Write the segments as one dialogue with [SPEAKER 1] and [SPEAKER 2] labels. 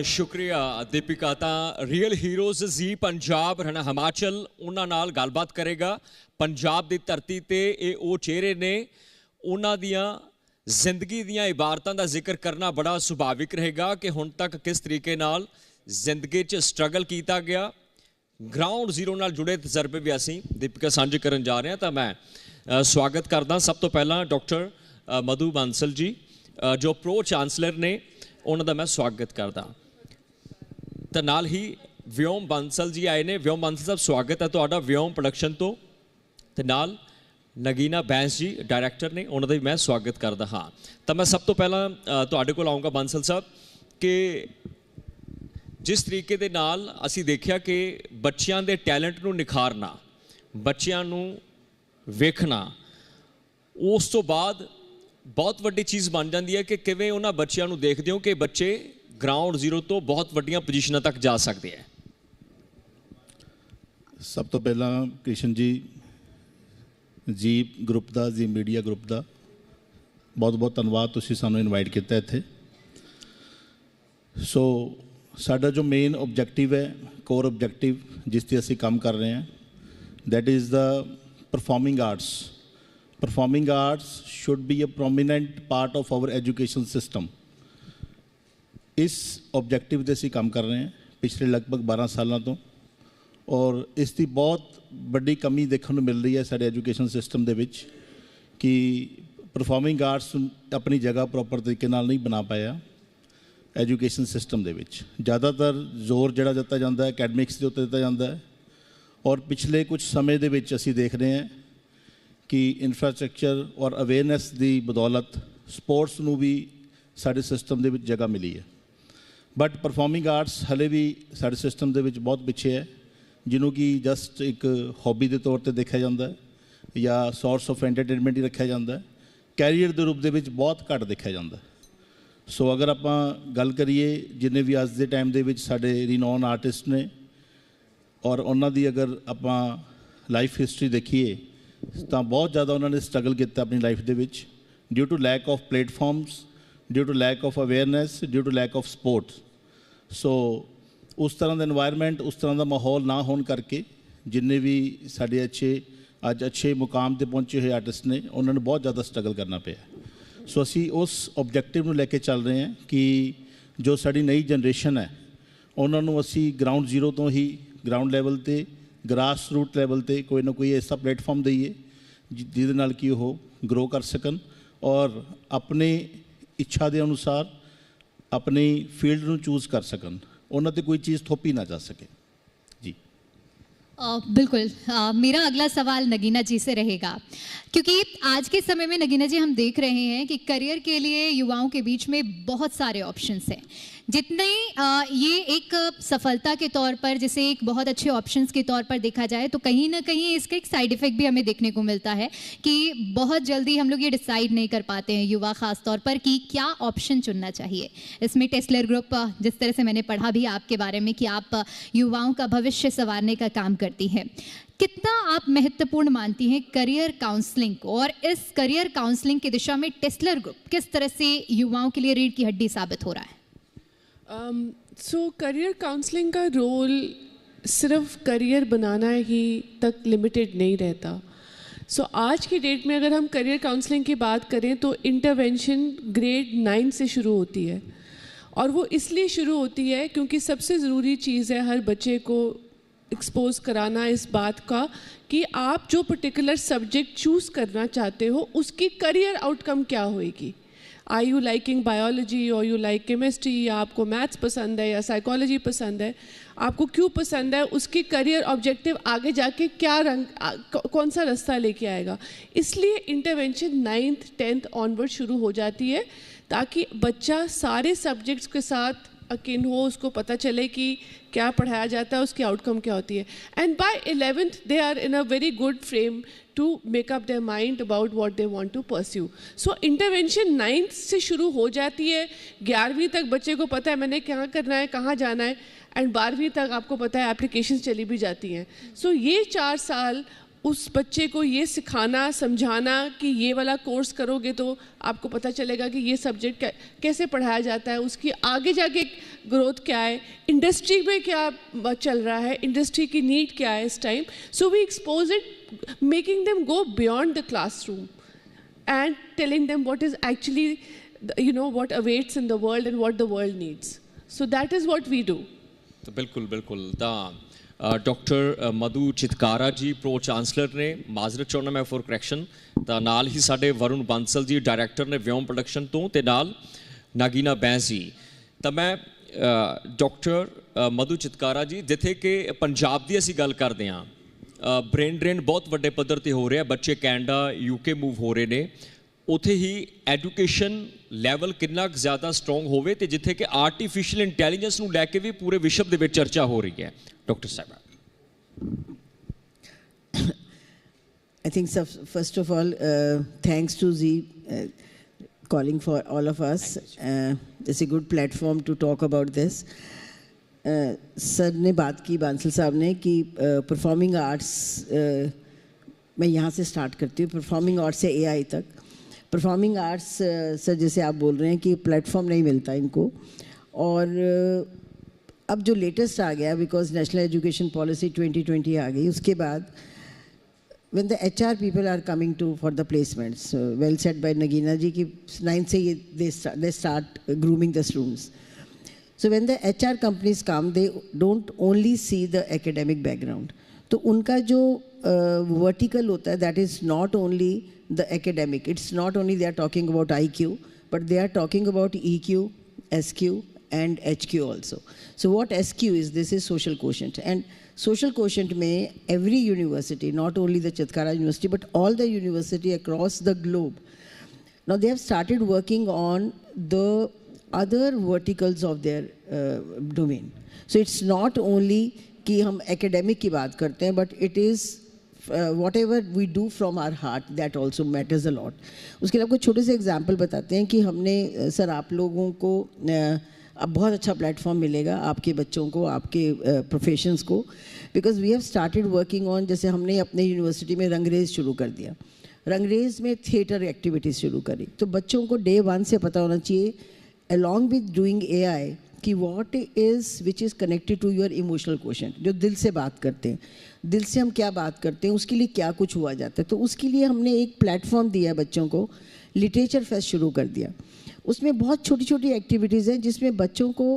[SPEAKER 1] शुक्रिया दीपिका। ਤਾਂ real heroes ਜੀ ਪੰਜਾਬ ਹਨਾ ਹਿਮਾਚਲ ਉਹਨਾਂ ਨਾਲ ਗੱਲਬਾਤ ਕਰੇਗਾ। ਪੰਜਾਬ ਦੀ ਧਰਤੀ ਤੇ ਇਹ ਉਹ ਚਿਹਰੇ ਨੇ, ਉਹਨਾਂ ਦੀਆਂ ਜ਼ਿੰਦਗੀ ਦੀਆਂ ਇਬਾਰਤਾਂ ਦਾ ਜ਼ਿਕਰ ਕਰਨਾ ਬੜਾ ਸੁਭਾਵਿਕ ਰਹੇਗਾ ਕਿ ਹੁਣ ਤੱਕ ਕਿਸ ਤਰੀਕੇ ਨਾਲ ਜ਼ਿੰਦਗੀ 'ਚ ਸਟਰਗਲ ਕੀਤਾ ਗਿਆ। ਗਰਾਊਂਡ ਜ਼ੀਰੋ ਨਾਲ ਜੁੜੇ ਤਜਰਬੇ ਵੀ ਅਸੀਂ दीपिका ਸਾਂਝੇ ਕਰਨ ਜਾ ਰਹੇ ਹਾਂ। ਤਾਂ ਮੈਂ ਸਵਾਗਤ ਕਰਦਾ ਸਭ ਤੋਂ ਪਹਿਲਾਂ ਡਾਕਟਰ ਮਧੂ ਬਾਂਸਲ ਜੀ ਜੋ ਪ੍ਰੋ ਚਾਂਸਲਰ ਨੇ, ਉਹਨਾਂ ਦਾ मैं स्वागत करदा। तो नाल ही व्योम बांसल जी आए ने। व्योम बांसल साहब स्वागत है तुहाडा व्योम प्रोडक्शन तो। ते नाल नगीना बैंस जी डायरैक्टर ने, उन्होंने भी मैं स्वागत करदा हाँ। तो मैं सब तो पहला तुहाडे कोल आऊँगा बांसल साहब कि जिस तरीके दे नाल असी देखिया कि बच्चियां दे टैलेंट नूं निखारना, बच्चियां नूं वेखना, उस तो बाद बहुत वड्डी चीज़ बन जाती है कि किवें उन्हां बच्चियां नूं देखदे हो कि बच्चे ग्राउंड जीरो तो बहुत वड्डियां पोजीशनां तक जा सकते हैं।
[SPEAKER 2] सब तो पहला कृष्ण जी जी ग्रुप का, जी मीडिया ग्रुप का बहुत बहुत धन्यवाद, तुसीं सानूं इनवाइट किया इत्थे। सो साडा जो मेन ऑब्जेक्टिव है, कोर ऑब्जेक्टिव जिस ते असीं काम कर रहे हैं, that is the performing arts. Performing arts should be a prominent part of our education system. इस ऑब्जेक्टिव से असीं काम कर रहे हैं पिछले लगभग 12 सालों तो, और इसकी बहुत बड़ी कमी देखने को मिल रही है साडे एजुकेशन सिस्टम दे विच कि परफॉर्मिंग आर्ट्स अपनी जगह प्रॉपर तरीके नाल नहीं बना पाया एजुकेशन सिस्टम दे विच। ज़्यादातर जोर जिहड़ा दिता जाता है अकैडमिक्स के उत्ते दिता जाता है, और पिछले कुछ समय दे विच असीं देख रहे हैं कि इंफ्रास्ट्रक्चर और अवेयरनेस की बदौलत स्पोर्ट्स नूं भी साडे सिस्टम दे विच जगह मिली है। बट परफॉर्मिंग आर्ट्स हले भी साडे सिस्टम दे विच बहुत पिछे है, जिन्हों की जस्ट एक हॉबी के तौर पर देखा जाता है या सोर्स ऑफ एंटरटेनमेंट ही रखा जाता है, कैरियर के रूप में बहुत घट देखा जाता है। सो अगर आप गल करिए जिन्हें भी अज के टाइम के साडे रिनोन आर्टिस्ट ने, और उन्हों की अगर आप लाइफ हिस्टरी देखिए तो बहुत ज़्यादा उन्होंने स्ट्रगल किया अपनी लाइफ के विच, due to lack of platforms, due to lack of awareness, due to lack of sports. So उस तरह का एनवायरनमेंट, उस तरह का माहौल ना होने करके जिन्ने भी साढ़े अच्छे मुकाम पर पहुँचे हुए आर्टिस्ट ने, उन्होंने बहुत ज़्यादा स्ट्रगल करना पाया। सो असी उस ऑब्जेक्टिव में लैके चल रहे हैं कि जो साड़ी नई जनरेशन है उन्होंने असी ग्राउंड जीरो तो ही ग्राउंड लैवल पर, ग्रास रूट लैवल पर कोई ना कोई ऐसा प्लेटफॉर्म दईए जिहदे नाल कि वो ग्रो कर सकन और अपने इच्छा के अनुसार अपनी फील्ड नूं चूज़ कर सकन, उन्हां ते कोई चीज़ थोपी ना जा सके। जी
[SPEAKER 3] बिल्कुल। मेरा अगला सवाल नगीना जी से रहेगा, क्योंकि आज के समय में नगीना जी हम देख रहे हैं कि करियर के लिए युवाओं के बीच में बहुत सारे ऑप्शंस हैं। जितने ये एक सफलता के तौर पर, जैसे एक बहुत अच्छे ऑप्शंस के तौर पर देखा जाए, तो कहीं ना कहीं इसका एक साइड इफ़ेक्ट भी हमें देखने को मिलता है कि बहुत जल्दी हम लोग ये डिसाइड नहीं कर पाते हैं, युवा ख़ास तौर पर, कि क्या ऑप्शन चुनना चाहिए। इसमें टेस्लर ग्रुप, जिस तरह से मैंने पढ़ा भी आपके बारे में कि आप युवाओं का भविष्य संवारने का काम करती हैं, कितना आप महत्वपूर्ण मानती हैं करियर काउंसलिंग को, और इस करियर काउंसलिंग की दिशा में टेस्लर ग्रुप किस तरह से युवाओं के लिए रीढ़ की हड्डी साबित हो रहा है?
[SPEAKER 4] करियर काउंसलिंग का रोल सिर्फ करियर बनाना ही तक लिमिटेड नहीं रहता। आज की डेट में अगर हम करियर काउंसलिंग की बात करें तो इंटरवेंशन ग्रेड 9 से शुरू होती है, और वो इसलिए शुरू होती है क्योंकि सबसे ज़रूरी चीज़ है हर बच्चे को एक्सपोज कराना इस बात का कि आप जो पर्टिकुलर सब्जेक्ट चूज़ करना चाहते हो उसकी करियर आउटकम क्या होएगी। आर यू लाइकिंग बायोलॉजी और यू लाइक केमिस्ट्री, या आपको मैथ्स पसंद है या साइकोलॉजी पसंद है, आपको क्यों पसंद है, उसकी करियर ऑब्जेक्टिव आगे जाके क्या कौन सा रास्ता लेके आएगा। इसलिए इंटरवेंशन 9th 10th ऑनवर्ड शुरू हो जाती है, ताकि बच्चा सारे सब्जेक्ट्स के साथ अकिन हो, उसको पता चले कि क्या पढ़ाया जाता है, उसकी आउटकम क्या होती है। And by 11th they are in a very good frame to make up their mind about what they want to pursue. So intervention 9th से शुरू हो जाती है, 11वीं तक बच्चे को पता है मैंने क्या करना है, कहाँ जाना है, एंड 12वीं तक आपको पता है एप्लीकेशन चली भी जाती हैं। सो ये 4 साल उस बच्चे को ये सिखाना समझाना कि ये वाला कोर्स करोगे तो आपको पता चलेगा कि ये सब्जेक्ट कैसे पढ़ाया जाता है, उसकी आगे जाके ग्रोथ क्या है, इंडस्ट्री में क्या चल रहा है, इंडस्ट्री की नीड क्या है इस time. So we expose it, making them go beyond the classroom and telling them what is actually, what awaits in the world and what the world needs. So that is what we do.
[SPEAKER 1] तो बिल्कुल ਤਾਂ doctor ਮਧੂ ਚਿਤਕਾਰਾ ਜੀ pro chancellor ਨੇ, ਮਾਜ਼ਰਤ ਚਾਹੁੰਦਾ ਮੈਂ for correction, ਤਾਂ ਨਾਲ ਹੀ ਸਾਡੇ ਵਰੁਣ ਬਾਂਸਲ ਜੀ ਡਾਇਰੈਕਟਰ ਨੇ ਵਿਓਮ ਪ੍ਰੋਡਕਸ਼ਨ ਤੋਂ, ਤੇ ਨਾਲ ਨਾਗੀਨਾ ਬੈਂਸ ਜੀ. ਤਾਂ ਮੈਂ ਡਾਕਟਰ ਮਧੂ ਚਿਤਕਾਰਾ ਜੀ, ਜਿੱਥੇ ਕਿ ਪੰਜਾਬ ਦੀ ਅਸੀਂ ਗੱਲ ਕਰਦੇ ਹਾਂ, ਬ੍ਰੇਨ ਡਰੇਨ ਬਹੁਤ ਵੱਡੇ ਪੱਧਰ ਤੇ ਹੋ ਰਿਹਾ, ਬੱਚੇ ਕੈਨੇਡਾ UK ਮੂਵ ਹੋ ਰਹੇ ਨੇ, ਉੱਥੇ ਹੀ ਐਜੂਕੇਸ਼ਨ ਲੈਵਲ ਕਿੰਨਾ ਕੁ ਜ਼ਿਆਦਾ ਸਟਰੋਂਗ ਹੋਵੇ, ਤੇ ਜਿੱਥੇ ਕਿ ਆਰਟੀਫਿਸ਼ੀਅਲ ਇੰਟੈਲੀਜੈਂਸ ਨੂੰ ਲੈ ਕੇ ਵੀ ਪੂਰੇ ਵਿਸ਼ਵ ਦੇ ਵਿੱਚ ਚਰਚਾ ਹੋ ਰਹੀ ਹੈ. Doctor Sahib,
[SPEAKER 5] I think first of all, thanks to Z calling for all of us. It's a good platform to talk about this. Sir ने बात की, बांसल साहब ने, कि परफॉर्मिंग आर्ट्स, मैं यहाँ से स्टार्ट करती हूँ, परफॉर्मिंग आर्ट्स से AI तक. परफॉर्मिंग आर्ट्स सर जैसे आप बोल रहे हैं कि प्लेटफॉर्म नहीं मिलता इनको, और अब जो लेटेस्ट आ गया, बिकॉज नेशनल एजुकेशन पॉलिसी 2020 आ गई, उसके बाद when the HR people are coming to for the placements, well said by Nagina ji कि 9 से they start grooming the students. So when the HR companies come, they don't only see the academic background. तो उनका जो vertical होता है, that is not only the academic. It's not only they are talking about IQ, but they are talking about EQ, SQ, and HQ also. So what SQ is? This is social quotient. And social quotient में every university, not only the Chitkara University, but all the university across the globe, now they have started working on the other verticals of their domain. So it's not only कि हम academic की बात करते हैं, but it is whatever we do from our heart, that also matters a lot. उसके लिए आपको छोटे से एग्जाम्पल बताते हैं कि हमने सर आप लोगों को अब बहुत अच्छा प्लेटफॉर्म मिलेगा आपके बच्चों को, आपके प्रोफेशंस को, because we have started working on, जैसे हमने अपने यूनिवर्सिटी में रंगरेज शुरू कर दिया, रंगरेज में थिएटर एक्टिविटीज़ शुरू करी, तो बच्चों को day 1 से पता होना चाहिए along with doing AI कि what is which is connected to your emotional quotient, जो दिल से बात करते हैं, दिल से हम क्या बात करते हैं, उसके लिए क्या कुछ हुआ जाता है. तो उसके लिए हमने एक प्लेटफॉर्म दिया बच्चों को, लिटरेचर फेस्ट शुरू कर दिया. उसमें बहुत छोटी छोटी एक्टिविटीज़ हैं जिसमें बच्चों को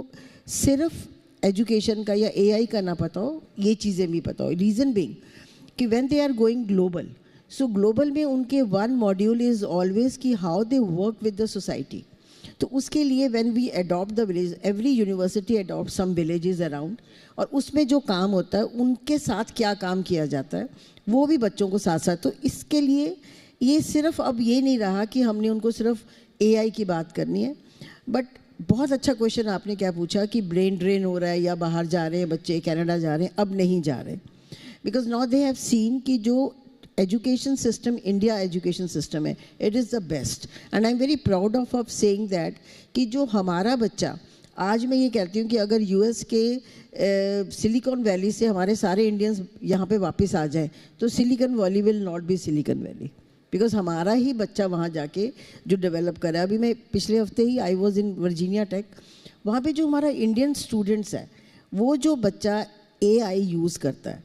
[SPEAKER 5] सिर्फ एजुकेशन का या AI का ना पता हो, ये चीज़ें भी पता हो. रीज़न बिंग कि when they are going global, so global में उनके वन मॉड्यूल इज़ ऑलवेज कि how they work with the society. तो उसके लिए when we adopt the village, every university adopt some villages around, और उसमें जो काम होता है उनके साथ क्या काम किया जाता है वो भी बच्चों को साथ साथ. तो इसके लिए ये सिर्फ अब ये नहीं रहा कि हमने उनको सिर्फ AI की बात करनी है, बट बहुत अच्छा क्वेश्चन आपने क्या पूछा कि ब्रेन ड्रेन हो रहा है या बाहर जा रहे हैं बच्चे, कनाडा जा रहे हैं. अब नहीं जा रहे, because now they have seen कि जो education system, India education system है, it is the best. And I am very proud of saying that कि जो हमारा बच्चा, आज मैं ये कहती हूँ कि अगर US के सिलिकॉन वैली से हमारे सारे इंडियंस यहाँ पे वापस आ जाएं, तो silicon valley will not be silicon valley, because हमारा ही बच्चा वहाँ जाके जो डेवलप करा. अभी मैं पिछले हफ्ते ही I was in Virginia Tech, वहाँ पे जो हमारा इंडियन स्टूडेंट्स है, वो जो बच्चा AI यूज़ करता है,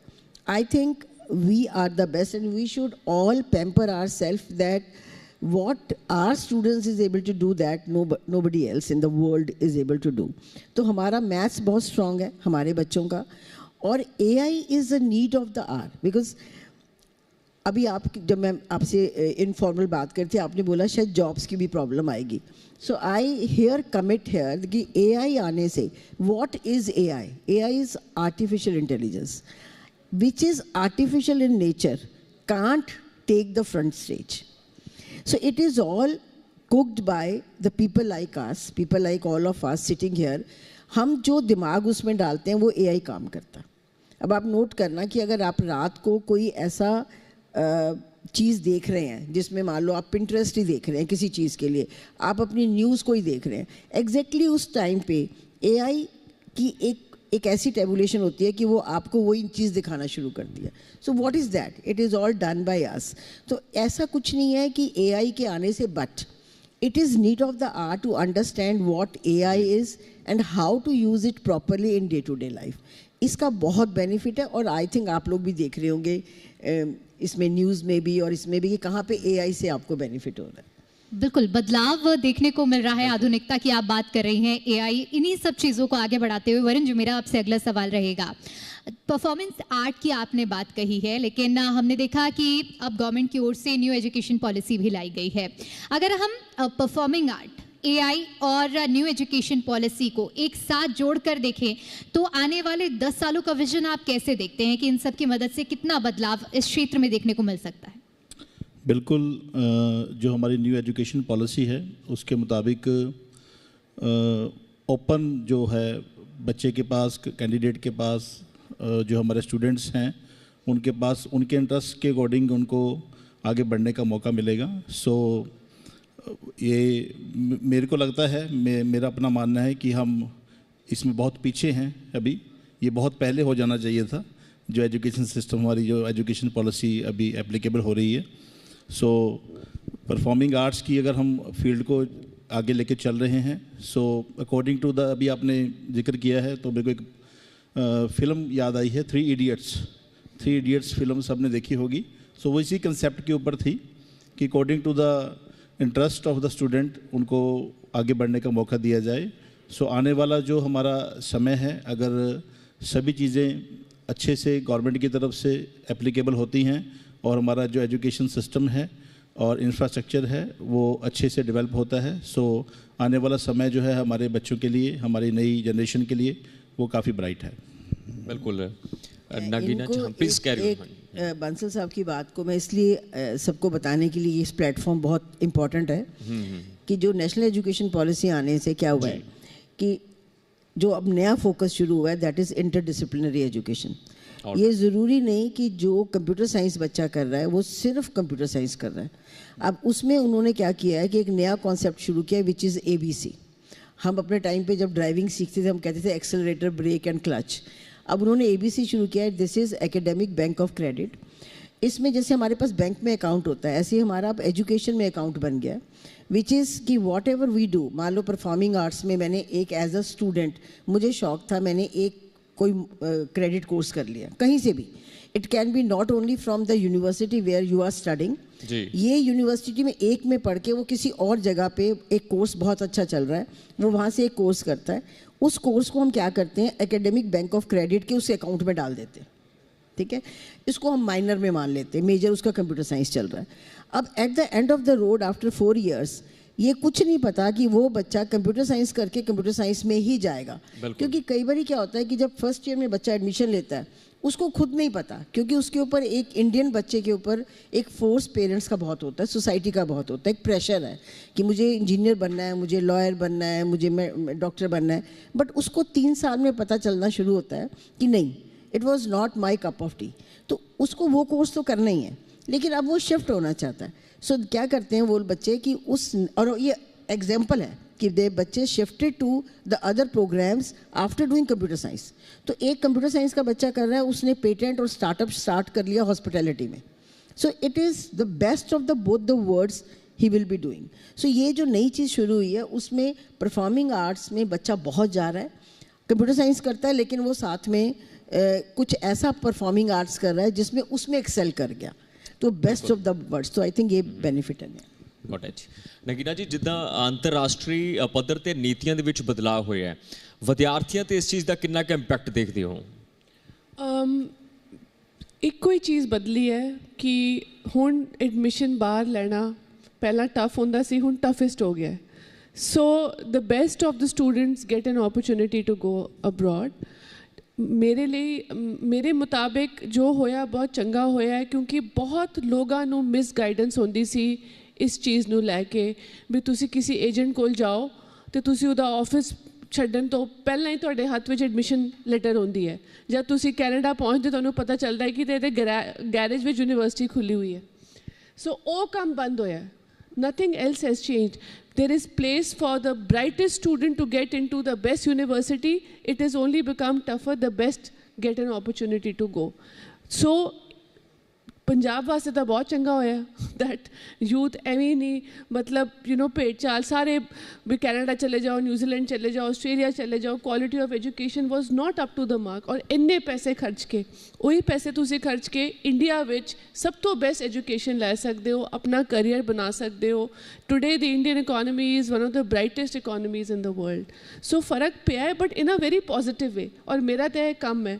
[SPEAKER 5] I think we are the best, and we should all pamper ourselves that what our students is able to do that nobody else in the world is able to do. तो हमारा maths बहुत strong है हमारे बच्चों का, और AI is a need of the hour. Because अभी आप, जब मैं आपसे इनफॉर्मल बात करती थी, आपने बोला शायद जॉब्स की भी प्रॉब्लम आएगी. सो आई हियर कमिट हियर कि AI आने से, what is AI? AI is artificial intelligence, which is artificial in nature, can't take the front stage. So it is all cooked by the people like us, people like all of us sitting here. हम जो दिमाग उसमें डालते हैं वो AI काम करता. अब आप नोट करना कि अगर आप रात को कोई ऐसा चीज़ देख रहे हैं जिसमें मान लो आप Pinterest ही देख रहे हैं किसी चीज़ के लिए, आप अपनी न्यूज़ को ही देख रहे हैं, एग्जैक्टली उस टाइम पे AI की एक एक ऐसी टेबुलेशन होती है कि वो आपको वही चीज़ दिखाना शुरू करती है. So what is that? It is all done by us. तो ऐसा कुछ नहीं है कि AI के आने से, but it is need of the hour to understand what AI is and how to use it properly in day to day life. इसका बहुत बेनिफिट है और आई थिंक आप लोग भी देख रहे होंगे इसमें न्यूज़ में भी और इसमें भी कि कहाँ पे AI से आपको बेनिफिट हो रहा है.
[SPEAKER 3] बिल्कुल बदलाव देखने को मिल रहा है. आधुनिकता की आप बात कर रही हैं, AI, इन्हीं सब चीज़ों को आगे बढ़ाते हुए वरुण जी मेरा आपसे अगला सवाल रहेगा. परफॉर्मेंस आर्ट की आपने बात कही है, लेकिन हमने देखा कि अब गवर्नमेंट की ओर से न्यू एजुकेशन पॉलिसी भी लाई गई है. अगर हम परफॉर्मिंग आर्ट, AI और न्यू एजुकेशन पॉलिसी को एक साथ जोड़कर देखें तो आने वाले 10 सालों का विजन आप कैसे देखते हैं कि इन सब की मदद से कितना बदलाव इस क्षेत्र में देखने को मिल सकता है?
[SPEAKER 2] बिल्कुल, जो हमारी न्यू एजुकेशन पॉलिसी है उसके मुताबिक ओपन जो है बच्चे के पास, कैंडिडेट के पास, जो हमारे स्टूडेंट्स हैं उनके पास उनके इंटरेस्ट के अकॉर्डिंग उनको आगे बढ़ने का मौका मिलेगा. सो ये मेरे को लगता है, मेरा अपना मानना है कि हम इसमें बहुत पीछे हैं अभी. ये बहुत पहले हो जाना चाहिए था, जो एजुकेशन सिस्टम, हमारी जो एजुकेशन पॉलिसी अभी एप्लीकेबल हो रही है. सो परफॉर्मिंग आर्ट्स की अगर हम फील्ड को आगे लेके चल रहे हैं, सो अकॉर्डिंग टू द, अभी आपने जिक्र किया है तो मेरे को एक फ़िल्म याद आई है, 3 इडियट्स फिल्म सबने देखी होगी. सो वो इसी कंसेप्ट के ऊपर थी कि according to the interest of the student उनको आगे बढ़ने का मौका दिया जाए. सो आने वाला जो हमारा समय है, अगर सभी चीज़ें अच्छे से गवर्नमेंट की तरफ से एप्लीकेबल होती हैं और हमारा जो एजुकेशन सिस्टम है और इंफ्रास्ट्रक्चर है वो अच्छे से डेवलप होता है, सो आने वाला समय जो है हमारे बच्चों के लिए, हमारी नई जनरेशन के लिए वो काफ़ी ब्राइट है.
[SPEAKER 1] बिल्कुल. नगीना जी, हम प्लीज़ कैरी ऑन.
[SPEAKER 5] बंसल साहब की बात को मैं इसलिए सबको बताने के लिए इस प्लेटफॉर्म बहुत इम्पोर्टेंट है कि जो नेशनल एजुकेशन पॉलिसी आने से क्या हुआ है कि जो अब नया फोकस शुरू हुआ है, दैट इज़ इंटरडिसिप्लिनरी एजुकेशन. ये ज़रूरी नहीं कि जो कंप्यूटर साइंस बच्चा कर रहा है वो सिर्फ कंप्यूटर साइंस कर रहा है. अब उसमें उन्होंने क्या किया है कि एक नया कॉन्सेप्ट शुरू किया, विच इज़ ABC. हम अपने टाइम पे जब ड्राइविंग सीखते थे हम कहते थे एक्सेलरेटर, ब्रेक एंड क्लच. अब उन्होंने ABC शुरू किया है, this is academic bank of credit. इसमें जैसे हमारे पास बैंक में अकाउंट होता है, ऐसे ही हमारा अब एजुकेशन में अकाउंट बन गया, विच इज़ कि वॉट एवर वी डू. मान लो परफॉर्मिंग आर्ट्स में मैंने एक एज अ स्टूडेंट, मुझे शौक था, मैंने एक कोई क्रेडिट कोर्स कर लिया कहीं से भी. It can be not only from the university where you are studying. ये यूनिवर्सिटी में एक में पढ़ के वो किसी और जगह पे एक कोर्स बहुत अच्छा चल रहा है, वो वहाँ से एक कोर्स करता है. उस कोर्स को हम क्या करते हैं, एकेडमिक बैंक ऑफ क्रेडिट के उस अकाउंट में डाल देते हैं. ठीक है, इसको हम माइनर में मान लेते हैं, मेजर उसका कंप्यूटर साइंस चल रहा है. अब at the end of the road after 4 years ये कुछ नहीं पता कि वो बच्चा कंप्यूटर साइंस करके कंप्यूटर साइंस में ही जाएगा. क्योंकि कई बार क्या होता है कि जब फर्स्ट ईयर में बच्चा एडमिशन लेता है उसको खुद नहीं पता, क्योंकि उसके ऊपर एक इंडियन बच्चे के ऊपर एक फोर्स पेरेंट्स का बहुत होता है, सोसाइटी का बहुत होता है, एक प्रेशर है कि मुझे इंजीनियर बनना है, मुझे लॉयर बनना है, मुझे डॉक्टर बनना है. बट उसको 3 साल में पता चलना शुरू होता है कि नहीं, it was not my cup of T. तो उसको वो कोर्स तो करना ही है, लेकिन अब वो शिफ्ट होना चाहता है. सो क्या करते हैं वो बच्चे कि उस, और ये एग्जाम्पल है कि दे बच्चे shifted to the other programmes after doing computer science. तो एक कंप्यूटर साइंस का बच्चा कर रहा है, उसने पेटेंट और स्टार्टअप स्टार्ट कर लिया हॉस्पिटैलिटी में. So it is the best of the both the words he will be doing. So ये जो नई चीज़ शुरू हुई है उसमें परफॉर्मिंग आर्ट्स में बच्चा बहुत जा रहा है, कंप्यूटर साइंस करता है लेकिन वो साथ में कुछ ऐसा परफॉर्मिंग आर्ट्स कर रहा है जिसमें उसमें एक्सेल कर गया. तो बेस्ट ऑफ द वर्ड्स. तो आई थिंक ये बेनिफिट है.
[SPEAKER 1] Got it. ਨਗੀਨਾ ਜੀ, ਜਿੱਦਾਂ ਅੰਤਰਰਾਸ਼ਟਰੀ ਪੱਧਰ ਤੇ ਨੀਤੀਆਂ ਦੇ ਵਿੱਚ ਬਦਲਾਅ ਹੋਇਆ ਹੈ, ਵਿਦਿਆਰਥੀਆਂ ਤੇ ਇਸ ਚੀਜ਼ ਦਾ ਕਿੰਨਾ ਕੁ ਇੰਪੈਕਟ ਦੇਖਦੇ ਹੋ?
[SPEAKER 4] ਇੱਕੋ ਹੀ ਚੀਜ਼ ਬਦਲੀ ਹੈ ਕਿ ਹੁਣ ਐਡਮਿਸ਼ਨ ਬਾਹਰ ਲੈਣਾ ਪਹਿਲਾਂ ਟਫ ਹੁੰਦਾ ਸੀ, ਹੁਣ ਟਫੈਸਟ ਹੋ ਗਿਆ. So the best of the students get an opportunity to go abroad. ਮੇਰੇ ਲਈ, ਮੇਰੇ ਮੁਤਾਬਿਕ ਜੋ ਹੋਇਆ ਬਹੁਤ ਚੰਗਾ ਹੋਇਆ ਹੈ, ਕਿਉਂਕਿ ਬਹੁਤ ਲੋਕਾਂ ਨੂੰ ਮਿਸਗਾਈਡੈਂਸ ਹੁੰਦੀ ਸੀ ਇਸ ਚੀਜ਼ ਨੂੰ ਲੈ ਕੇ ਵੀ ਤੁਸੀਂ ਕਿਸੇ ਏਜੰਟ ਕੋਲ ਜਾਓ ਅਤੇ ਤੁਸੀਂ ਉਹਦਾ ਆਫਿਸ ਛੱਡਣ ਤੋਂ ਪਹਿਲਾਂ ਹੀ ਤੁਹਾਡੇ ਹੱਥ ਵਿੱਚ ਐਡਮਿਸ਼ਨ ਲੈਟਰ ਹੁੰਦੀ ਹੈ. ਜਦ ਤੁਸੀਂ ਕੈਨੇਡਾ ਪਹੁੰਚਦੇ ਤੁਹਾਨੂੰ ਪਤਾ ਚੱਲਦਾ ਹੈ ਕਿ ਇਹਦੇ ਗੈਰੇਜ ਵਿੱਚ ਯੂਨੀਵਰਸਿਟੀ ਖੁੱਲ੍ਹੀ ਹੋਈ ਹੈ. ਸੋ ਉਹ ਕੰਮ ਬੰਦ ਹੋਇਆ. Nothing else has changed. there is place for the brightest student to get into the best university. It has only become tougher the best get an opportunity to go. So Punjab वास्ते तो बहुत चंगा होया दैट यूथ एवं नहीं मतलब भेड़ चाल सारे भी कैनेडा चले जाओ, न्यूजीलैंड चले जाओ, ऑस्ट्रेलिया चले जाओ, quality of education was not up to the mark और इन्ने पैसे खर्च के वही पैसे तुसी खर्च के इंडिया विच सब तो बेस्ट एजुकेशन लै सकते हो, अपना करियर बना सकते हो. Today the Indian economy is one of the brightest economies in the world. So फ़र्क पिया है but in a very positive way. और मेरा तो यह कम है.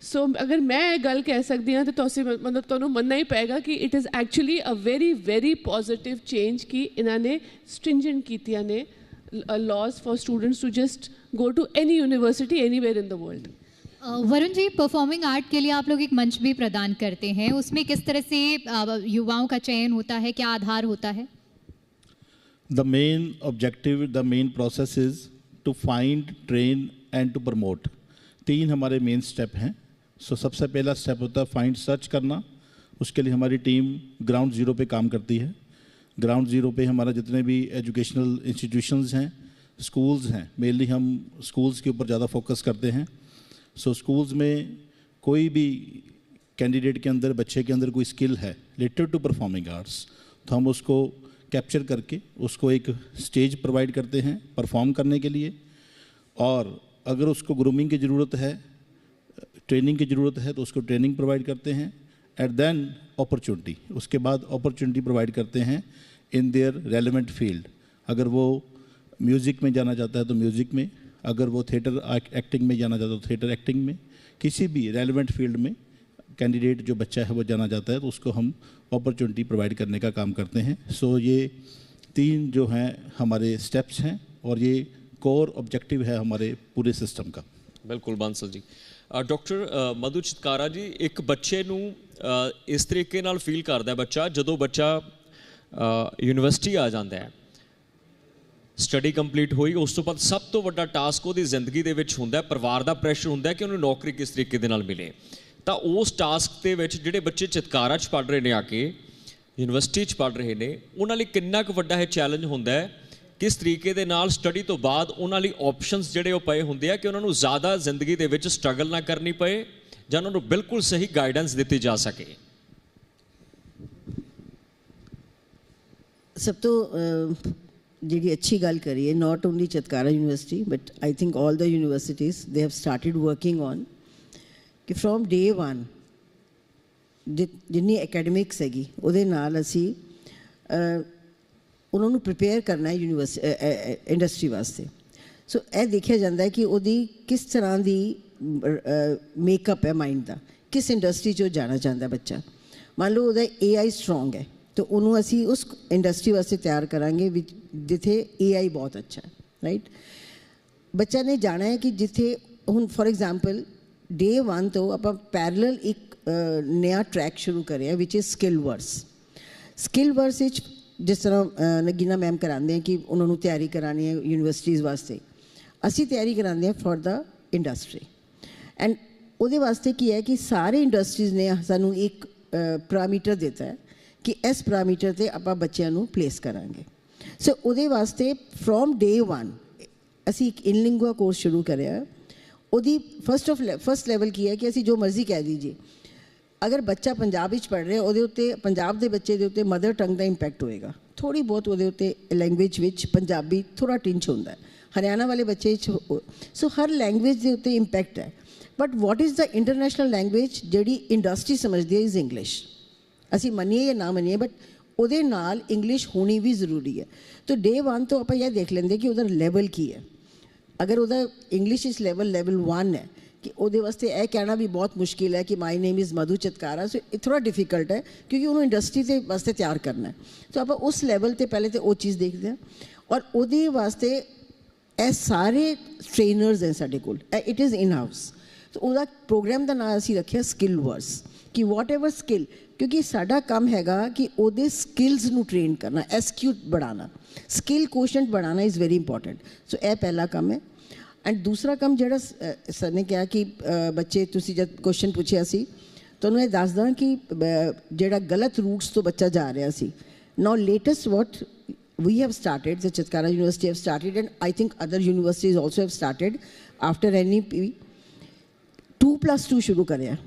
[SPEAKER 4] सो अगर मैं ये गल कह सकती हाँ तो तुसी मतलब तुहानू मनना ही पेगा कि it is actually a very very positive change कि इन्होंने स्ट्रिंजेंट कीतियां ने laws for students to just go to any university anywhere in the world.
[SPEAKER 3] Varun ji, performing art के लिए आप लोग एक मंच भी प्रदान करते हैं, उसमें किस तरह से युवाओं का चयन होता है, क्या आधार होता है?
[SPEAKER 2] The main objective, the main process is to find, train and to promote. 3 हमारे मेन स्टेप हैं. सो सबसे पहला स्टेप होता है फाइंड, सर्च करना. उसके लिए हमारी टीम ग्राउंड ज़ीरो पे काम करती है. ग्राउंड ज़ीरो पे हमारा जितने भी एजुकेशनल इंस्टीट्यूशंस हैं, स्कूल्स हैं, मेनली हम स्कूल्स के ऊपर ज़्यादा फोकस करते हैं. सो स्कूल्स में कोई भी कैंडिडेट के अंदर, बच्चे के अंदर कोई स्किल है रिलेटेड टू परफॉर्मिंग आर्ट्स, तो हम उसको कैप्चर करके उसको एक स्टेज प्रोवाइड करते हैं परफॉर्म करने के लिए. और अगर उसको ग्रूमिंग की ज़रूरत है, ट्रेनिंग की ज़रूरत है, तो उसको ट्रेनिंग प्रोवाइड करते हैं. एट देन अपॉर्चुनिटी, उसके बाद अपॉर्चुनिटी प्रोवाइड करते हैं इन देयर रेलेवेंट फील्ड. अगर वो म्यूज़िक में जाना चाहता है तो म्यूज़िक में, अगर वो थिएटर एक्टिंग में जाना चाहता है तो थिएटर एक्टिंग में, किसी भी रेलेवेंट फील्ड में कैंडिडेट जो बच्चा है वो जाना चाहता है तो उसको हम अपॉर्चुनिटी प्रोवाइड करने का काम करते हैं. सो ये 3 जो हैं हमारे स्टेप्स हैं और ये कोर ऑब्जेक्टिव है हमारे पूरे सिस्टम का.
[SPEAKER 1] बिल्कुल बांसल जी. डॉक्टर मधु चितकारा जी, एक बच्चे नू इस तरीके नाल फील करता है बच्चा जदों बच्चा यूनिवर्सिटी आ जाता है, स्टडी कंप्लीट हुई, उस तो बाद सब तो वड्डा टास्क उहदी जिंदगी दे विच हुंदा है, परिवार दा प्रैशर हुंदा है कि उन्हें नौकरी किस तरीके दे नाल मिले. तो उस टास्क दे विच जिहड़े बच्चे चितकारा च पढ़ रहे ने, आके यूनिवर्सिटी च पढ़ रहे ने, उन्हां लई किन्ना क वड्डा है चैलेंज हुंदा है? किस तरीके दे नाल स्टडी तो बाद उन्हां लई ऑप्शनस जिहड़े वो पए हुंदे आ कि उन्हां नूं ज़्यादा जिंदगी दे विच स्ट्रगल ना करनी पए जां उन्हां नूं बिल्कुल सही गाइडेंस दित्ती जा सके?
[SPEAKER 5] सब तो जी अच्छी गल करी है. Not only Chitkara university but I think all the universities they have started working on कि फ्रॉम डे 1 जिन्नी एकेडमिक्स हैगी उहदे नाल असी उन्होंने प्रिपेयर करना है इंडस्ट्री वास्ते. सो यह देखा जाता है कि उहदी किस तरह की मेकअप है माइंड का, किस इंडस्ट्री चो जाना चाहता बच्चा. मान लो उहदा AI स्ट्रोंग है तो उन्होंने असी उस इंडस्ट्री वास्ते तैयार करांगे जिथे AI बहुत अच्छा है. राइट, बच्चा ने जाना है कि जिथे हुण फॉर एग्जाम्पल डे 1 तो आप पैरलल एक नया ट्रैक शुरू करें which is skill verse. Skill verse जिस तरह नगीना मैम कराते हैं कि उन्होंने तैयारी करानी है यूनिवर्सिटीज़ वास्ते, असी तैयारी कराते हैं फॉर द इंडस्ट्री. एंड उहदे वास्ते की है कि सारे इंडस्ट्रीज़ ने सानू एक पैरामीटर देता है कि इस पैरामीटर ते आपां बच्चों नू प्लेस करांगे. सो उहदे वास्ते फ्रॉम डे 1 असी एक इनलिंगुआ कोर्स शुरू करिया. उहदी फर्स्ट लैवल की है कि असी जो मर्जी कह दीजिए, अगर बच्चा पंजाब विच पढ़ रहा उहदे उत्ते पंजाब दे बच्चे दे उत्ते मदर टंग का इंपैक्ट होएगा. थोड़ी बहुत उहदे उत्ते लैंग्वेज विच पंजाबी थोड़ा टिंच होंदा है. हरियाणा वाले बच्चे सो हर लैंग्वेज दे उत्ते इंपैक्ट है. But what is the international language जिहड़ी इंडस्ट्री समझदी है इज़ इंग्लिश. असी मनीए या ना मनीए बट उहदे नाल इंग्लिश होनी भी जरूरी है. तो डे 1 तो आप यह देख लेंगे कि उहदा लेवल की है. अगर उहदा इंग्लिश इस लेवल 1 है कि उहदे वास्ते यह कहना भी बहुत मुश्किल है कि माई नेम इज़ मधु चितकारा. सो थोड़ा डिफिकल्ट है क्योंकि उन्होंने इंडस्ट्री के वास्ते तैयार करना है. तो आप उस लैवल पर पहले तो वो चीज़ देखते हैं और उहदे वास्ते ये सारे ट्रेनर्स हैं साडे कोल. It is in house. तो उहदा प्रोग्राम का नाम असी रखिया स्किल वर्स कि वॉट एवर स्किल, क्योंकि साडा काम हैगा कि उहदे स्किल्स नू ट्रेन करना, SQ बढ़ाना, स्किल कोशेंट बढ़ाना इज़ वेरी इंपॉर्टेंट. सो यह पहला काम है. एंड दूसरा काम जिहड़ा सर ने कहा कि बच्चे तुसी जब क्वेश्चन पूछिया सी तो उन्होंने दस दा कि जिहड़ा गलत रूट्स तो बच्चा जा रहा सी. Now latest what we have started, the Chitkara University have started, and I think other universities also have started after NEP 2+2 शुरू करें.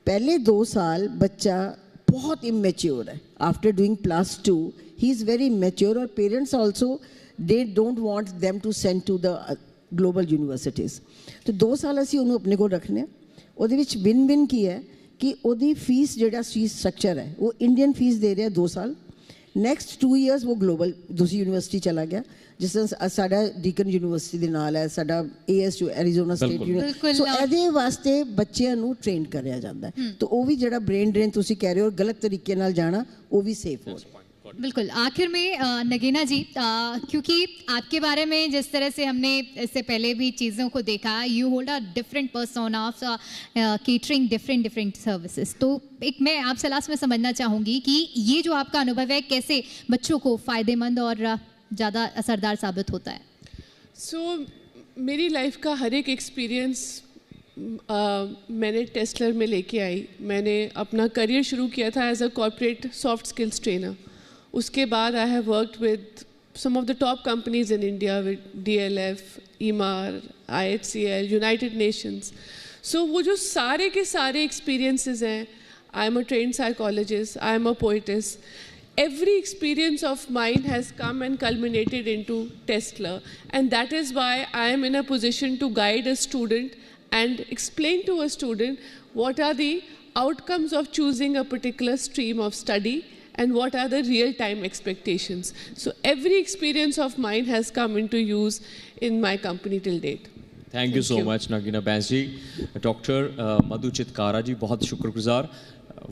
[SPEAKER 5] पहले 2 साल बच्चा बहुत immature है. After doing +2, he is very mature, और parents also, they don't want them to send to the global universities. तो 2 साल ਅਸੀਂ ਉਹਨੂੰ ਆਪਣੇ ਕੋਲ ਰੱਖਨੇ ਆ. ਉਹਦੇ ਵਿੱਚ ਵਿਨ ਕੀ ਹੈ ਕਿ ਉਹਦੀ ਫੀਸ ਜਿਹੜਾ ਫੀਸ ਸਟਰਕਚਰ ਹੈ ਉਹ ਇੰਡੀਅਨ ਫੀਸ ਦੇ ਰਿਹਾ 2 ਸਾਲ. ਨੈਕਸਟ 2 ਇਅਰਸ ਉਹ ਗਲੋਬਲ ਦੂਸਰੀ ਯੂਨੀਵਰਸਿਟੀ ਚਲਾ ਗਿਆ, ਜਿਸ ਤਰ੍ਹਾਂ ਸਾਡਾ ਡੀਕਨ ਯੂਨੀਵਰਸਿਟੀ ਦੇ ਨਾਲ ਹੈ, ਸਾਡਾ ASU ਐਰੀਜ਼ੋਨਾ ਸਟੇਟ ਯੂਨੀਵਰਸਿਟੀ. ਸੋ ਇਹਦੇ ਵਾਸਤੇ ਬੱਚਿਆਂ ਨੂੰ ਟ੍ਰੇਨ ਕਰਿਆ ਜਾਂਦਾ ਹੈ. ਤਾਂ ਉਹ ਵੀ ਜਿਹੜਾ ਬ੍ਰੇਨ ਡਰੇਨ ਤੁਸੀਂ ਕਹਿ ਰਹੇ ਹੋ ਗਲਤ ਤਰੀਕੇ ਨਾਲ ਜਾਣਾ, ਉਹ ਵੀ ਸੇਫ ਹੋ.
[SPEAKER 3] बिल्कुल. आखिर में नगीना जी, क्योंकि आपके बारे में जिस तरह से हमने इससे पहले भी चीज़ों को देखा, you hold a different persona of catering different services. तो एक मैं आपसे लास्ट में समझना चाहूँगी कि ये जो आपका अनुभव है कैसे बच्चों को फ़ायदेमंद और ज़्यादा असरदार साबित होता है.
[SPEAKER 4] सो मेरी लाइफ का हर एक एक्सपीरियंस मैंने टेस्लर में लेके आई. मैंने अपना करियर शुरू किया था as a corporate soft skills trainer. उसके बाद I have worked with some of the top companies in India, with DLF, EMAR, IHCL, United Nations. So वो जो सारे के सारे एक्सपीरियंसेस हैं, I am a trained psychologist, I am a poetess. Every experience of mine has come and culminated into Tesla, and that is why I am in a position to guide a student and explain to a student what are the outcomes of choosing a particular stream of study and what are the real-time expectations. So every experience of mine has come into use in my company till date.
[SPEAKER 1] Thank you so much Nagina Bains ji. Doctor Madhu Chitkara ji बहुत शुक्रगुजार.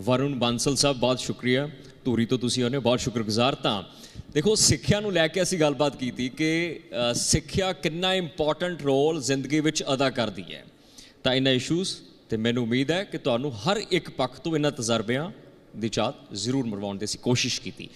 [SPEAKER 1] वरुण बांसल साहब बहुत शुक्रिया. ਧੂਰੀ ਤੋਂ ਤੁਸੀਂ ਉਹਨੇ ਬਹੁਤ ਸ਼ੁਕਰਗੁਜ਼ਾਰ. ਤਾਂ ਦੇਖੋ ਸਿੱਖਿਆ ਨੂੰ ਲੈ ਕੇ ਅਸੀਂ ਗੱਲਬਾਤ ਕੀਤੀ ਕਿ ਸਿੱਖਿਆ ਕਿੰਨਾ ਇੰਪੋਰਟੈਂਟ ਰੋਲ ਜ਼ਿੰਦਗੀ ਵਿੱਚ ਅਦਾ ਕਰਦੀ ਹੈ. ਤਾਂ ਇਹਨਾਂ ਇਸ਼ੂਜ਼ ਤੇ ਮੈਨੂੰ ਉਮੀਦ ਹੈ ਕਿ ਤੁਹਾਨੂੰ ਹਰ ਇੱਕ ਪੱਖ ਤੋਂ ਇਹਨਾਂ ਤਜਰਬਿਆਂ ਦੀ ਚਾਤ ਜ਼ਰੂਰ ਮਰਵਾਉਣ ਦੀ ਅਸੀਂ ਕੋਸ਼ਿਸ਼ ਕੀਤੀ.